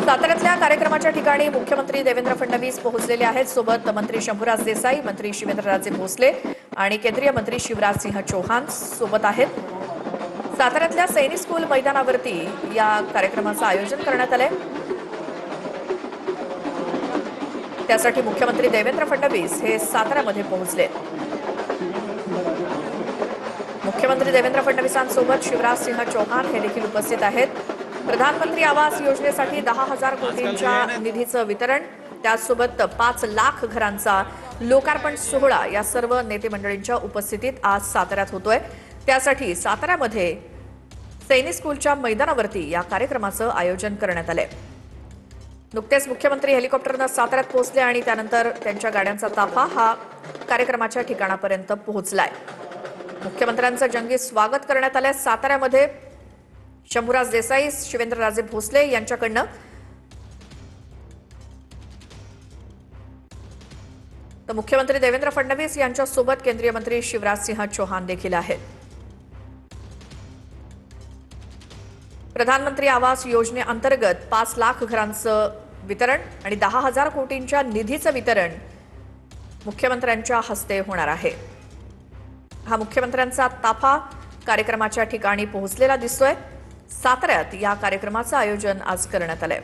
साताऱ्यातल्या कार्यक्रमाच्या ठिकाणी मुख्यमंत्री देवेंद्र फडणवीस पोहोचलेले आहेत। सोबत मंत्री शंभूराज देसाई, मंत्री शिवेंद्रराजे भोसले आणि केंद्रीय मंत्री शिवराजसिंह चौहान सोबत आहेत। साताऱ्यातल्या सैनिक स्कूल मैदानावरती या कार्यक्रमाचं आयोजन करण्यात आलंय। त्यासाठी मुख्यमंत्री देवेंद्र फडणवीस हे साताऱ्यामध्ये पोहोचले। मुख्यमंत्री देवेंद्र फडणवीसांसोबत शिवराजसिंह चौहान हे देखील उपस्थित आहेत। प्रधानमंत्री आवास योजनेसाठी 10,000 कोटींच्या निधीचं वितरण, त्यासोबत 5 लाख घरांचा लोकार्पण सोहळा या सर्व नेते मंडळींच्या उपस्थितीत आज साताऱ्यात होतोय। त्यासाठी साताऱ्यामध्ये सैनिक स्कूलच्या मैदानावरती या कार्यक्रमाचं आयोजन करण्यात आलंय। नुकतेच मुख्यमंत्री हेलिकॉप्टरनं साताऱ्यात पोहोचले आणि त्यानंतर त्यांच्या गाड्यांचा ताफा हा कार्यक्रमाच्या ठिकाणापर्यंत पोहोचलाय। मुख्यमंत्र्यांचं जंगी स्वागत करण्यात आलंय। साताऱ्यामध्ये शंभूराज देसाई, शिवेंद्रराजे भोसले यांच्याकडनं तर मुख्यमंत्री देवेंद्र फडणवीस यांच्यासोबत केंद्रीय मंत्री शिवराजसिंह चौहान देखील आहेत। प्रधानमंत्री आवास योजनेअंतर्गत 5 लाख घरांचं वितरण आणि 10,000 कोटींच्या निधीचं वितरण मुख्यमंत्र्यांच्या हस्ते होणार आहे। हा मुख्यमंत्र्यांचा ताफा कार्यक्रमाच्या ठिकाणी पोहोचलेला दिसतोय। साताऱ्यात या कार्यक्रमाचं आयोजन आज करण्यात आलंय।